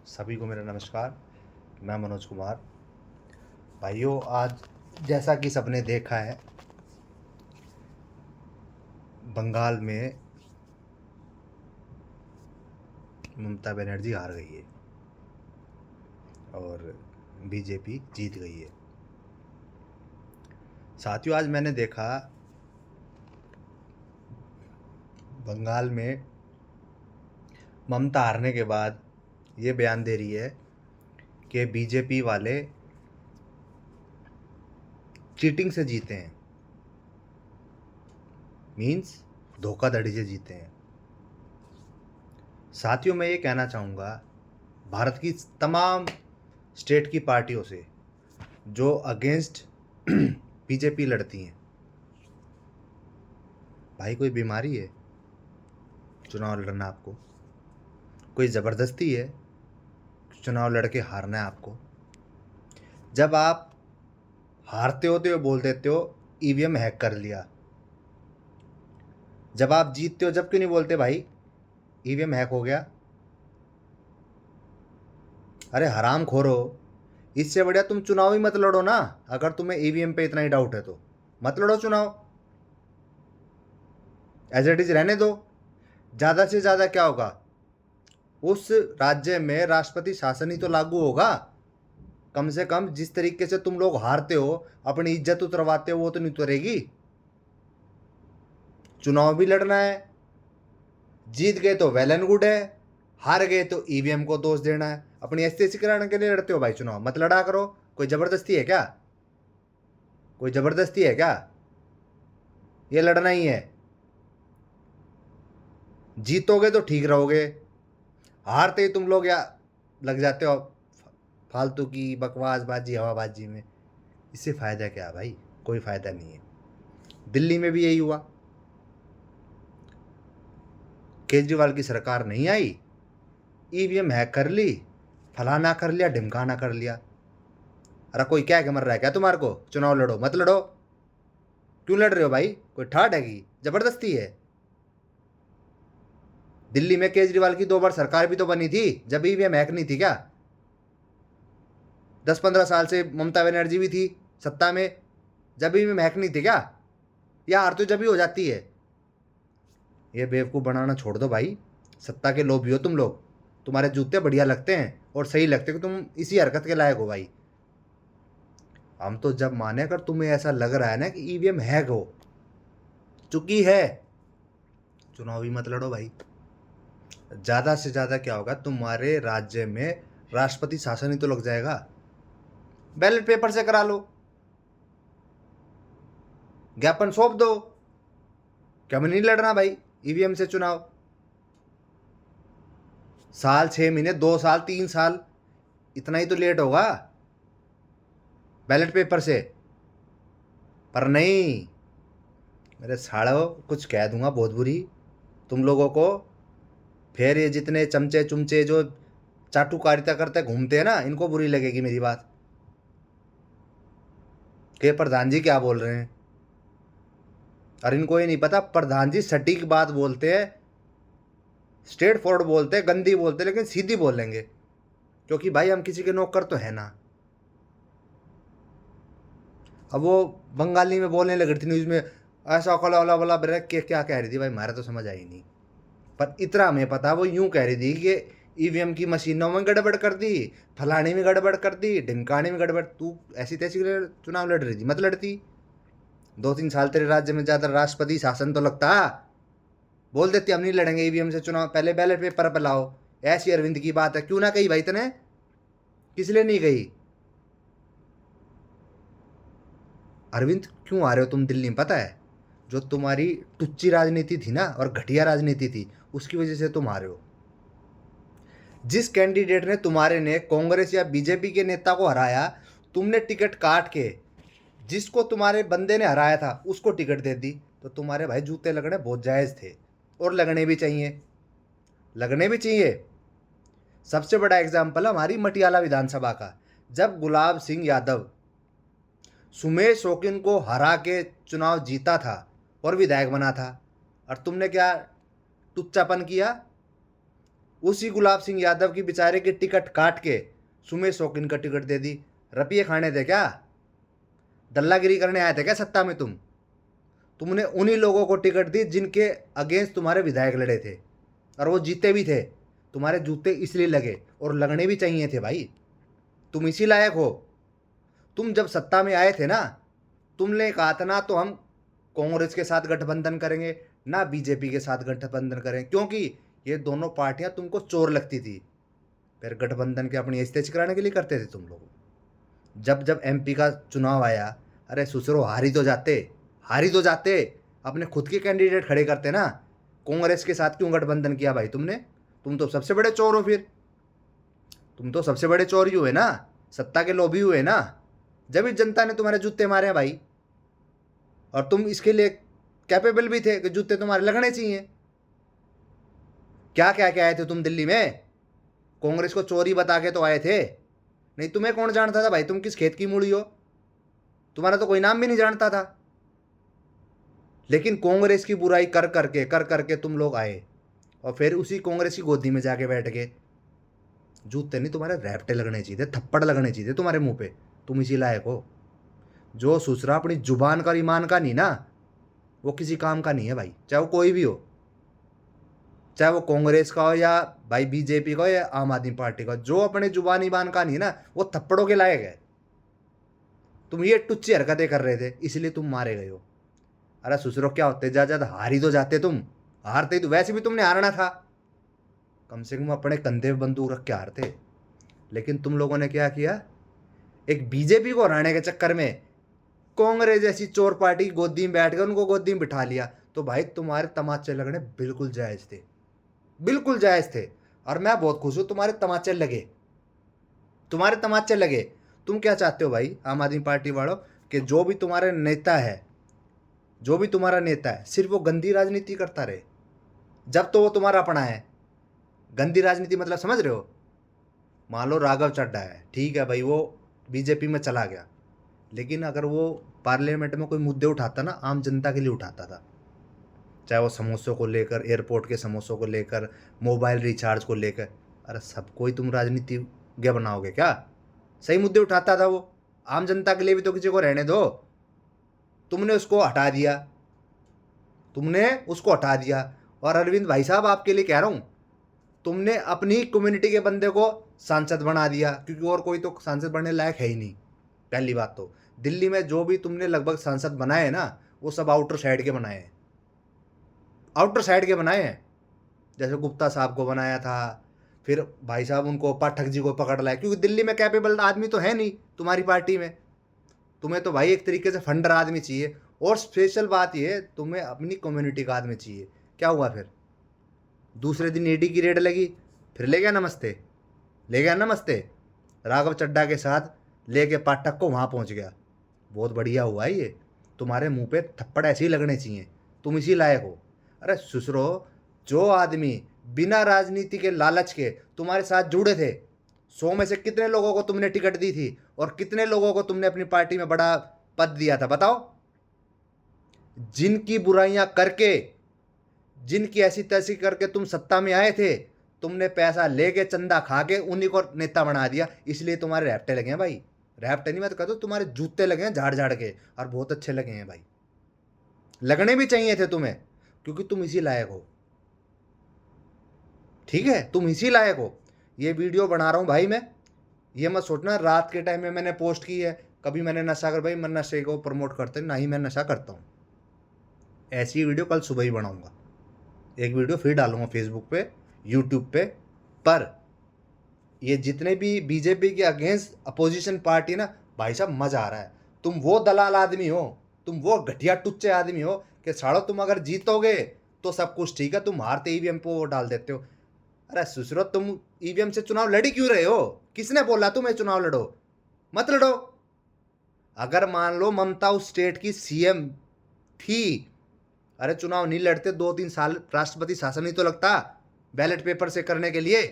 सभी को मेरा नमस्कार। मैं मनोज कुमार। भाइयों, आज जैसा कि सबने देखा है, बंगाल में ममता बनर्जी हार गई है और बीजेपी जीत गई है। साथियों, आज मैंने देखा बंगाल में ममता हारने के बाद ये बयान दे रही है कि बीजेपी वाले चीटिंग से जीते हैं, मीन्स धोखाधड़ी से जीते हैं। साथियों, मैं ये कहना चाहूँगा भारत की तमाम स्टेट की पार्टियों से जो अगेंस्ट बीजेपी लड़ती हैं, भाई कोई बीमारी है चुनाव लड़ना आपको? कोई ज़बरदस्ती है चुनाव लड़के हारना है आपको? जब आप हारते हो तो ये बोल देते हो ईवीएम हैक कर लिया, जब आप जीतते हो जब क्यों नहीं बोलते भाई ईवीएम हैक हो गया? अरे हराम खोरो, इससे बढ़िया तुम चुनाव ही मत लड़ो ना। अगर तुम्हें ईवीएम पे इतना ही डाउट है तो मत लड़ो चुनाव, एज इट इज रहने दो। ज़्यादा से ज़्यादा क्या होगा, उस राज्य में राष्ट्रपति शासन ही तो लागू होगा। कम से कम जिस तरीके से तुम लोग हारते हो, अपनी इज्जत उतरवाते हो, वो तो नहीं उतरेगी। चुनाव भी लड़ना है, जीत गए तो वेल एंड गुड है, हार गए तो ईवीएम को दोष देना है। अपनी एस्तेसी कराने के लिए लड़ते हो भाई, चुनाव मत लड़ा करो। कोई जबरदस्ती है क्या? कोई जबरदस्ती है क्या? ये लड़ना ही है। जीतोगे तो ठीक रहोगे, हारते ही तुम लोग या लग जाते हो फालतू की बकवासबाजी हवाबाजी में। इससे फ़ायदा क्या भाई? कोई फ़ायदा नहीं है। दिल्ली में भी यही हुआ, केजरीवाल की सरकार नहीं आई, ईवीएम हैक कर ली, फलाना कर लिया, ढिमकाना कर लिया। अरे कोई क्या के मर रहा है क्या तुम्हारे को? चुनाव लड़ो मत लड़ो। क्यों लड़ रहे हो भाई? कोई ठाट है कि जबरदस्ती है? दिल्ली में केजरीवाल की 2 बार सरकार भी तो बनी थी, जब ईवीएम हैक नहीं थी क्या? 10-15 साल से ममता बनर्जी भी थी सत्ता में, जब ईवीएम हैक नहीं थी क्या? या हार तो जब भी हो जाती है। ये बेवकूफ़ बनाना छोड़ दो भाई। सत्ता के लोभी हो तुम लोग, तुम्हारे जूते बढ़िया लगते हैं और सही लगते कि तुम इसी हरकत के लायक हो भाई। हम तो जब माने, अगर तुम्हें ऐसा लग रहा है ना कि ईवीएम हैक हो चुकी है, चुनाव ही मत लड़ो भाई। ज़्यादा से ज़्यादा क्या होगा, तुम्हारे राज्य में राष्ट्रपति शासन ही तो लग जाएगा। बैलेट पेपर से करा लो, ज्ञापन सौंप दो कि हमें नहीं लड़ना भाई ईवीएम से चुनाव। साल 6 महीने 2 साल 3 साल इतना ही तो लेट होगा बैलेट पेपर से। पर नहीं, मेरे साड़ो कुछ कह दूंगा बहुत बुरी तुम लोगों को। फिर ये जितने चमचे चुमचे जो चाटुकारिता करते घूमते हैं ना, इनको बुरी लगेगी मेरी बात कि प्रधान जी क्या बोल रहे हैं। और इनको ये नहीं पता, प्रधान जी सटीक बात बोलते हैं, स्ट्रेट फॉरवर्ड बोलते हैं, गंदी बोलते हैं लेकिन सीधी बोलेंगे, क्योंकि भाई हम किसी के नौकर तो है ना। अब वो बंगाली में बोलने लग रही थी न्यूज़ में, ऐसा कला वाला वाला ब्रेक के क्या कह रही थी भाई, हमारा तो समझ आई नहीं। पर इतना हमें पता, वो यूं कह रही थी कि ईवीएम की मशीनों में गड़बड़ कर दी, फलाने में गड़बड़ कर दी, ढिमकाने में गड़बड़। तू ऐसी तैसी चुनाव लड़ रही थी, मत लड़ती। 2-3 साल तेरे राज्य में ज़्यादा राष्ट्रपति शासन तो लगता, बोल देती हम नहीं लड़ेंगे ईवीएम से चुनाव, पहले बैलेट पेपर पर लाओ। ऐसी अरविंद की बात है, क्यों ना कही भाई तने? किस लिए नहीं कही? अरविंद क्यों आ रहे हो तुम दिल्ली में पता है? जो तुम्हारी टुच्ची राजनीति थी ना और घटिया राजनीति थी, उसकी वजह से तुम आ रहे हो। जिस कैंडिडेट ने तुम्हारे ने कांग्रेस या बीजेपी के नेता को हराया, तुमने टिकट काट के जिसको तुम्हारे बंदे ने हराया था उसको टिकट दे दी, तो तुम्हारे भाई जूते लगने बहुत जायज़ थे और लगने भी चाहिए, लगने भी चाहिए। सबसे बड़ा एग्जाम्पल है हमारी मटियाला विधानसभा का, जब गुलाब सिंह यादव सुमेश शौकीन को हरा के चुनाव जीता था और विधायक बना था, और तुमने क्या टुच्चापन किया? उसी गुलाब सिंह यादव की बेचारे की टिकट काट के सुमेश शौकीन का टिकट दे दी। रुपये खाने थे क्या? दल्लागिरी करने आए थे क्या सत्ता में तुमने उन्हीं लोगों को टिकट दी जिनके अगेंस्ट तुम्हारे विधायक लड़े थे, और वो जीते भी थे। तुम्हारे जूते इसलिए लगे, और लगने भी चाहिए थे भाई। तुम इसी लायक हो। तुम जब सत्ता में आए थे ना, तुमने कहा था ना तो हम कांग्रेस के साथ गठबंधन करेंगे, ना बीजेपी के साथ गठबंधन करेंगे, क्योंकि ये दोनों पार्टियां तुमको चोर लगती थी। फिर गठबंधन के अपनी स्टेज कराने के लिए करते थे तुम लोग। जब जब एमपी का चुनाव आया, अरे सुसरो हारी तो जाते, अपने खुद के कैंडिडेट खड़े करते ना। कांग्रेस के साथ क्यों गठबंधन किया भाई तुमने? तुम तो सबसे बड़े चोर हो। फिर तुम तो सबसे बड़े चोर ही हुए ना, सत्ता के लोभी हुए ना। जब इस जनता ने तुम्हारे जूते मारे हैं भाई, और तुम इसके लिए कैपेबल भी थे कि जूते तुम्हारे लगने चाहिए। क्या क्या क्या आए थे तुम दिल्ली में? कांग्रेस को चोरी बता के तो आए थे। नहीं, तुम्हें कौन जानता था भाई तुम किस खेत की मूली हो? तुम्हारा तो कोई नाम भी नहीं जानता था। लेकिन कांग्रेस की बुराई कर करके तुम लोग आए, और फिर उसी कांग्रेस की गोदी में जाके बैठ गए। जूते नहीं, तुम्हारे रैपटे लगने चाहिए थे, थप्पड़ लगने चाहिए थे तुम्हारे मुंह पे। तुम इसी लायक हो। जो सुसरा अपनी जुबान का ईमान का नहीं ना, वो किसी काम का नहीं है भाई, चाहे वो कोई भी हो। चाहे वो कांग्रेस का हो, या भाई बीजेपी का हो, या आम आदमी पार्टी का। जो अपने जुबान ईमान का नहीं है ना, वो थप्पड़ों के लायक है। तुम ये टुच्ची हरकतें कर रहे थे, इसलिए तुम मारे गए हो। अरे सुसरो क्या होते, ज्यादा हारी तो जाते तुम। हारते तो वैसे भी तुमने हारना था, कम से कम अपने कंधे पे बंदूक रख के हारते। लेकिन तुम लोगों ने क्या किया? एक बीजेपी को हराने के चक्कर में कांग्रेस जैसी चोर पार्टी की गोदी में बैठ गए, उनको गोदी में बिठा लिया। तो भाई तुम्हारे तमाचे लगने बिल्कुल जायज थे, बिल्कुल जायज थे। और मैं बहुत खुश हूं तुम्हारे तमाचे लगे, तुम्हारे तमाचे लगे। तुम क्या चाहते हो भाई आम आदमी पार्टी वालों? कि जो भी तुम्हारे नेता है, जो भी तुम्हारा नेता है, सिर्फ वो गंदी राजनीति करता रहे। जब तो वो तुम्हारा अपना है। गंदी राजनीति मतलब समझ रहे हो? मान लो राघव चड्ढा है, ठीक है भाई, वो बीजेपी में चला गया, लेकिन अगर वो पार्लियामेंट में कोई मुद्दे उठाता ना, आम जनता के लिए उठाता था। चाहे वो समोसों को लेकर, एयरपोर्ट के समोसों को लेकर, मोबाइल रिचार्ज को लेकर। अरे सबको ही तुम राजनीतिज्ञ बनाओगे क्या? सही मुद्दे उठाता था वो। आम जनता के लिए भी तो किसी को रहने दो। तुमने उसको हटा दिया, तुमने उसको हटा दिया। और अरविंद भाई साहब, आपके लिए कह रहा हूं, तुमने अपनी कम्युनिटी के बंदे को सांसद बना दिया, क्योंकि और कोई तो सांसद बनने लायक है ही नहीं। पहली बात तो दिल्ली में जो भी तुमने लगभग सांसद बनाए ना, वो सब आउटर साइड के बनाए हैं, आउटर साइड के बनाए हैं। जैसे गुप्ता साहब को बनाया था, फिर भाई साहब उनको पाठक जी को पकड़ लाए, क्योंकि दिल्ली में कैपेबल आदमी तो है नहीं तुम्हारी पार्टी में। तुम्हें तो भाई एक तरीके से फंडर आदमी चाहिए। और स्पेशल बात यह, तुम्हें अपनी कम्युनिटी का आदमी चाहिए। क्या हुआ फिर? दूसरे दिन ईडी की रेड लगी, फिर ले गया नमस्ते, ले गया नमस्ते, राघव चड्ढा के साथ लेके पाठक को वहाँ पहुँच गया। बहुत बढ़िया हुआ है ये। तुम्हारे मुंह पे थप्पड़ ऐसे ही लगने चाहिए, तुम इसी लायक हो। अरे सुसरो, जो आदमी बिना राजनीति के लालच के तुम्हारे साथ जुड़े थे, 100 में से कितने लोगों को तुमने टिकट दी थी, और कितने लोगों को तुमने अपनी पार्टी में बड़ा पद दिया था, बताओ? जिनकी बुराइयां करके, जिनकी ऐसी तैसी करके तुम सत्ता में आए थे, तुमने पैसा लेके चंदा खा के उन्हीं को नेता बना दिया। इसलिए तुम्हारे रैप्टे लगे हैं भाई। रैप्टे नहीं, मैं तो कहता हूं तुम्हारे जूते लगे हैं झाड़ झाड़ के, और बहुत अच्छे लगे हैं भाई। लगने भी चाहिए थे तुम्हें, क्योंकि तुम इसी लायक हो। ठीक है, तुम इसी लायक हो। ये वीडियो बना रहा हूं भाई मैं, ये मत सोचना रात के टाइम में मैंने पोस्ट की है। कभी मैंने नशा कर, भाई मैं नशे को प्रमोट करते ना ही मैं नशा करता हूँ। ऐसी वीडियो कल सुबह ही बनाऊंगा, एक वीडियो फिर डालूंगा फेसबुक पे, यूट्यूब पे। पर ये जितने भी बीजेपी के अगेंस्ट अपोजिशन पार्टी ना, भाई साहब मजा आ रहा है। तुम वो दलाल आदमी हो, तुम वो घटिया टुच्चे आदमी हो कि साड़ो तुम अगर जीतोगे तो सब कुछ ठीक है, तुम हारते ईवीएम पे वोट डाल देते हो। अरे सुसरो, तुम ईवीएम से चुनाव लड़ी क्यों रहे हो? किसने बोला तुम्हें चुनाव लड़ो? मत लड़ो। अगर मान लो ममता उस स्टेट की सीएम थी, अरे चुनाव नहीं लड़ते, 2-3 साल राष्ट्रपति शासन ही तो लगता बैलेट पेपर से करने के लिए।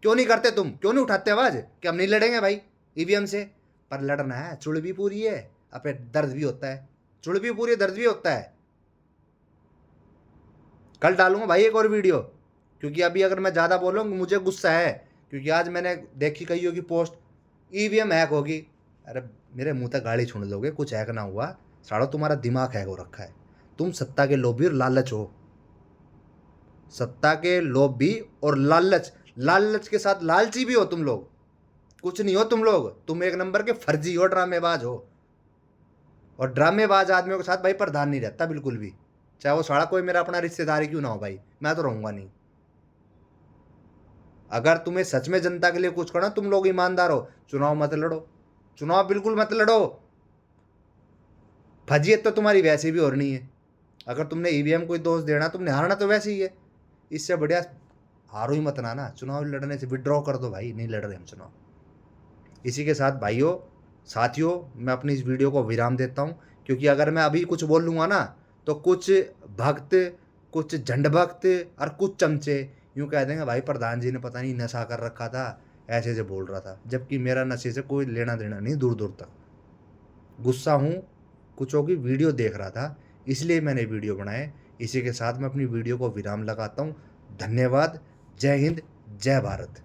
क्यों नहीं करते तुम? क्यों नहीं उठाते आवाज कि हम नहीं लड़ेंगे भाई ईवीएम से? पर लड़ना है, चुड़ भी पूरी है, अपने दर्द भी होता है, चुड़ भी पूरी, दर्द भी होता है। कल डालूंगा भाई एक और वीडियो, क्योंकि अभी अगर मैं ज़्यादा बोलूँगा मुझे गुस्सा है, क्योंकि आज मैंने देखी कई होगी पोस्ट, ईवीएम हैक होगी। अरे मेरे मुंह तक गाड़ी छोड़ लोगे, कुछ हैक ना हुआ, सालो तुम्हारा दिमाग हैक हो रखा है। तुम सत्ता के लोभी और लालच हो, सत्ता के लोभी और लालच, लालच के साथ लालची भी हो तुम लोग। कुछ नहीं हो तुम लोग, तुम एक नंबर के फर्जी हो, ड्रामेबाज हो। और ड्रामेबाज आदमियों के साथ भाई प्रधान नहीं रहता बिल्कुल भी, चाहे वो साला कोई मेरा अपना रिश्तेदार ही क्यों ना हो भाई, मैं तो रहूंगा नहीं। अगर तुम्हें सच में जनता के लिए कुछ करना, तुम लोग ईमानदार हो, चुनाव मत लड़ो, चुनाव बिल्कुल मत लड़ो। फजीयत तो तुम्हारी वैसे भी हो रही है। अगर तुमने ईवीएम को दोष देना, तुमने हारना तो वैसे ही है। इससे बढ़िया हारो ही मत ना, चुनाव लड़ने से विड्रॉ कर दो भाई, नहीं लड़ रहे हम चुनाव। इसी के साथ भाइयों साथियों, मैं अपनी इस वीडियो को विराम देता हूँ, क्योंकि अगर मैं अभी कुछ बोल लूँगा ना तो कुछ भक्त, कुछ झंड भक्त और कुछ चमचे यूँ कह देंगे भाई प्रधान जी ने पता नहीं नशा कर रखा था, ऐसे से बोल रहा था, जबकि मेरा नशे से कोई लेना देना नहीं, दूर दूर तक। गुस्सा हूँ, कुछों की वीडियो देख रहा था, इसलिए मैंने वीडियो बनाए। इसी के साथ मैं अपनी वीडियो को विराम लगाता हूँ। धन्यवाद। जय हिंद, जय भारत।